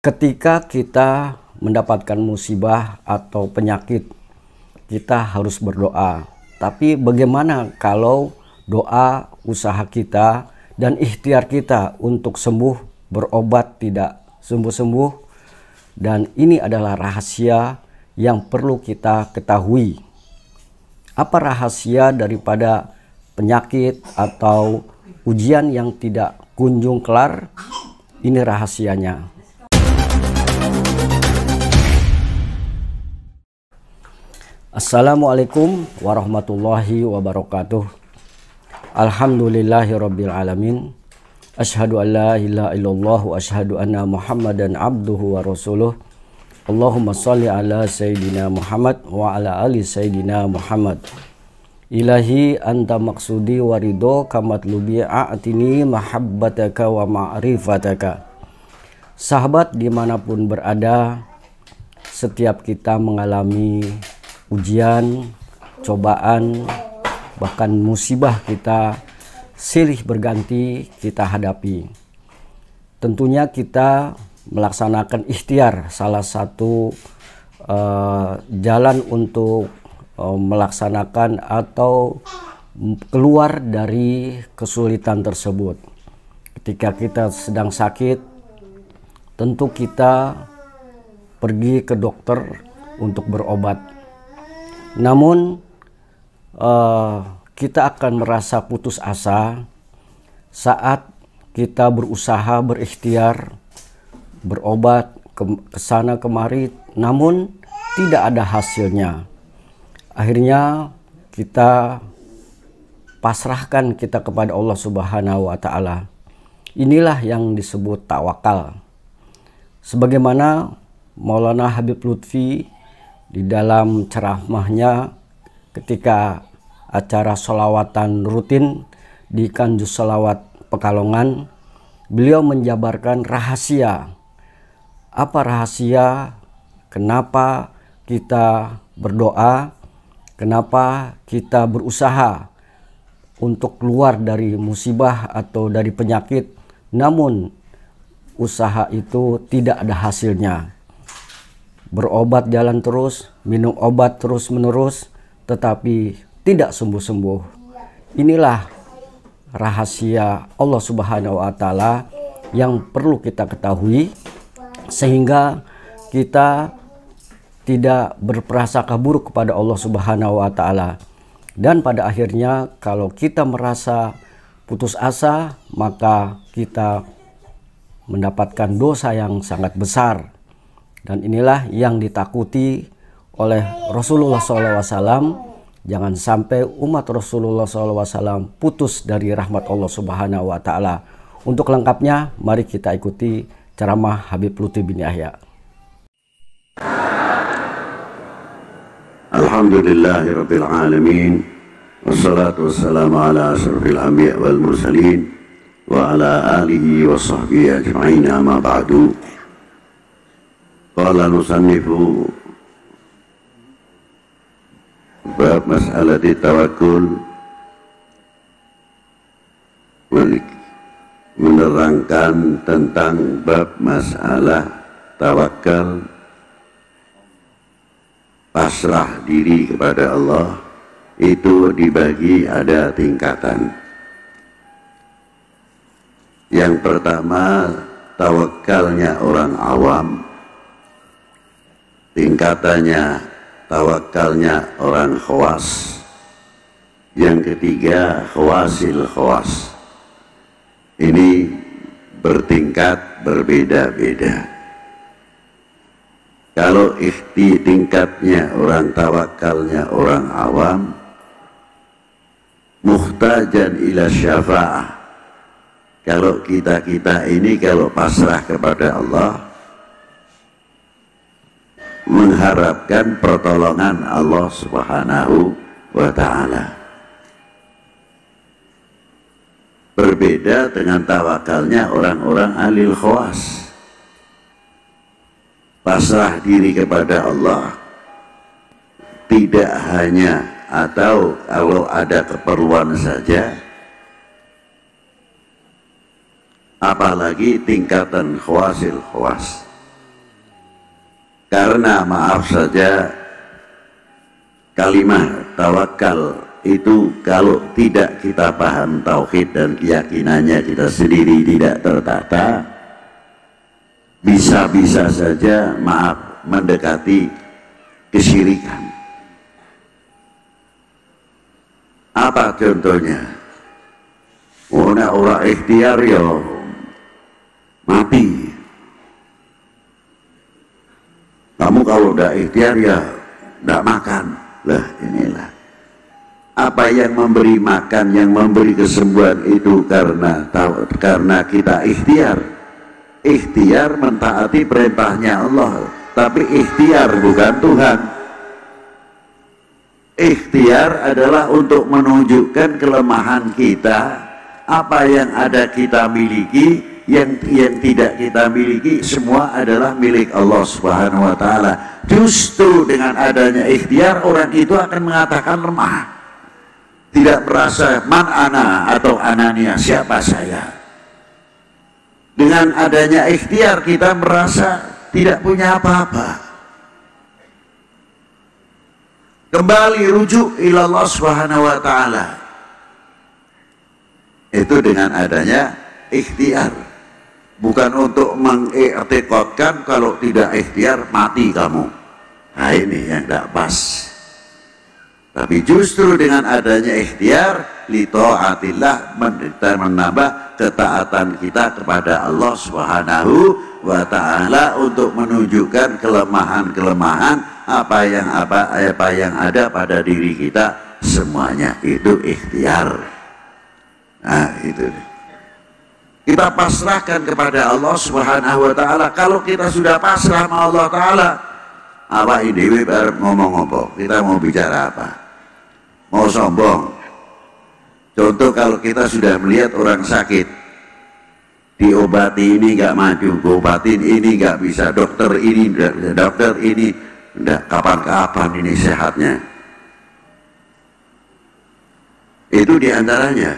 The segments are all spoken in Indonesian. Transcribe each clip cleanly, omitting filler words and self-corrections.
Ketika kita mendapatkan musibah atau penyakit, kita harus berdoa. Tapi bagaimana kalau doa, usaha kita, dan ikhtiar kita untuk sembuh, berobat tidak sembuh-sembuh? Dan ini adalah rahasia yang perlu kita ketahui. Apa rahasia daripada penyakit atau ujian yang tidak kunjung kelar? Ini rahasianya. Assalamualaikum warahmatullahi wabarakatuh. Alhamdulillahirabbil alamin. Asyhadu an la ilaha illallah wa asyhadu anna Muhammadan abduhu wa rasuluh. Allahumma shalli ala sayyidina Muhammad wa ala ali sayyidina Muhammad. Ilahi anta maksudi wa ridho kamatlubi a'tini mahabbataka wa ma'rifataka. Sahabat dimanapun berada, setiap kita mengalami ujian, cobaan, bahkan musibah kita silih berganti kita hadapi. Tentunya kita melaksanakan ikhtiar, salah satu jalan untuk melaksanakan atau keluar dari kesulitan tersebut. Ketika kita sedang sakit, tentu kita pergi ke dokter untuk berobat. Namun kita akan merasa putus asa saat kita berusaha, berikhtiar, berobat ke sana kemari, namun tidak ada hasilnya. Akhirnya kita pasrahkan kita kepada Allah Subhanahu wa Ta'ala. Inilah yang disebut tawakal. Sebagaimana Maulana Habib Lutfi di dalam ceramahnya ketika acara sholawatan rutin di Kanjus Sholawat Pekalongan, beliau menjabarkan rahasia. Apa rahasia? Kenapa kita berdoa? Kenapa kita berusaha untuk keluar dari musibah atau dari penyakit, namun usaha itu tidak ada hasilnya? Berobat jalan terus, minum obat terus menerus, tetapi tidak sembuh-sembuh. Inilah rahasia Allah Subhanahu wa Ta'ala yang perlu kita ketahui, sehingga kita tidak berprasangka buruk kepada Allah Subhanahu wa Ta'ala. Dan pada akhirnya kalau kita merasa putus asa, maka kita mendapatkan dosa yang sangat besar. Dan inilah yang ditakuti oleh Rasulullah SAW. Jangan sampai umat Rasulullah SAW putus dari rahmat Allah Subhanahu wa Ta'ala. Untuk lengkapnya, mari kita ikuti ceramah Habib Lutfi bin Yahya. Alhamdulillahirabbil alamin. Wassalatu wassalamu ala asyrafil anbiya wal mursalin wa ala alihi wa sahbihi ajma'in, amma ba'du. Qala nusannifu bab mas'alati tawakkul, menerangkan tentang bab masalah tawakal, pasrah diri kepada Allah. Itu dibagi ada tingkatan. Yang pertama, tawakalnya orang awam. Tingkatannya tawakalnya orang khawas. Yang ketiga, khawasil khawas. Ini bertingkat berbeda-beda. Kalau tingkatnya orang tawakalnya orang awam, muhtajan ila syafa'ah. Kalau kita ini kalau pasrah kepada Allah, mengharapkan pertolongan Allah Subhanahu wa Ta'ala. Berbeda dengan tawakalnya orang-orang alil khawas. Pasrah diri kepada Allah tidak hanya atau kalau ada keperluan saja, apalagi tingkatan khawasil khawas. Karena maaf saja, kalimat tawakal itu kalau tidak kita paham tauhid dan keyakinannya kita sendiri tidak tertata, bisa-bisa saja maaf mendekati kesyirikan. Apa contohnya? Orang ikhtiar ya mati. Kamu kalau udah ikhtiar ya tidak makan. Lah inilah. Apa yang memberi makan, yang memberi kesembuhan itu karena kita ikhtiar. Ikhtiar mentaati perintahnya Allah, tapi ikhtiar bukan Tuhan. Ikhtiar adalah untuk menunjukkan kelemahan kita. Apa yang ada kita miliki, yang tidak kita miliki, semua adalah milik Allah Subhanahu wa Ta'ala. Justru dengan adanya ikhtiar, orang itu akan mengatakan lemah, tidak merasa man ana atau anania, siapa saya. Dengan adanya ikhtiar kita merasa tidak punya apa-apa. Kembali rujuk ilallah Subhanahu wa Ta'ala. Itu dengan adanya ikhtiar. Bukan untuk mengiktikadkan kalau tidak ikhtiar mati kamu. Nah ini yang tidak pas. Tapi justru dengan adanya ikhtiar, li ta'atillah, menambah ketaatan kita kepada Allah Subhanahu wa Ta'ala untuk menunjukkan kelemahan-kelemahan apa yang ada pada diri kita, semuanya itu ikhtiar. Nah itu kita pasrahkan kepada Allah Subhanahu wa Ta'ala. Kalau kita sudah pasrah sama Allah Ta'ala, apa ini ngomong apa? Kita mau bicara apa? Mau sombong? Contoh, kalau kita sudah melihat orang sakit, diobati ini nggak maju, diobatin ini nggak bisa, dokter ini kapan-kapan ini sehatnya. Itu diantaranya.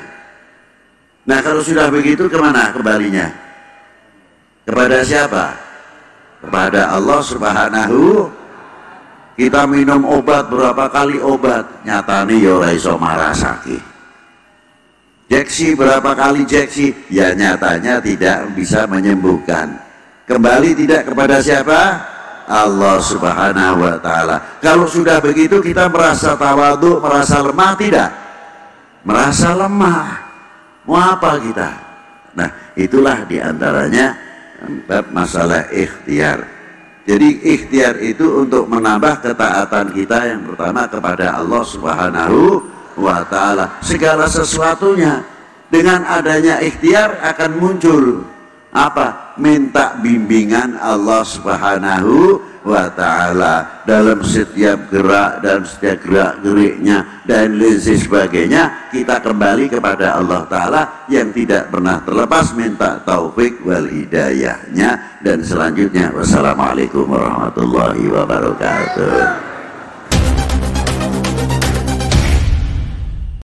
Nah kalau sudah begitu kemana kembalinya? Kepada siapa? Kepada Allah Subhanahu. Kita minum obat berapa kali obat, nyatane ya ora iso marasake. Jeksi berapa kali jeksi, ya nyatanya tidak bisa menyembuhkan. Kembali tidak kepada siapa? Allah Subhanahu wa Ta'ala. Kalau sudah begitu kita merasa tawadhu, merasa lemah tidak? Merasa lemah. Mau apa kita? Nah itulah diantaranya masalah ikhtiar. Jadi ikhtiar itu untuk menambah ketaatan kita yang pertama kepada Allah Subhanahu wa Ta'ala. Segala sesuatunya dengan adanya ikhtiar akan muncul apa? Minta bimbingan Allah Subhanahu wa Ta'ala dalam setiap gerak dan setiap gerak-geriknya dan lain sebagainya. Kita kembali kepada Allah Ta'ala yang tidak pernah terlepas minta taufik wal hidayahnya. Dan selanjutnya wassalamualaikum warahmatullahi wabarakatuh.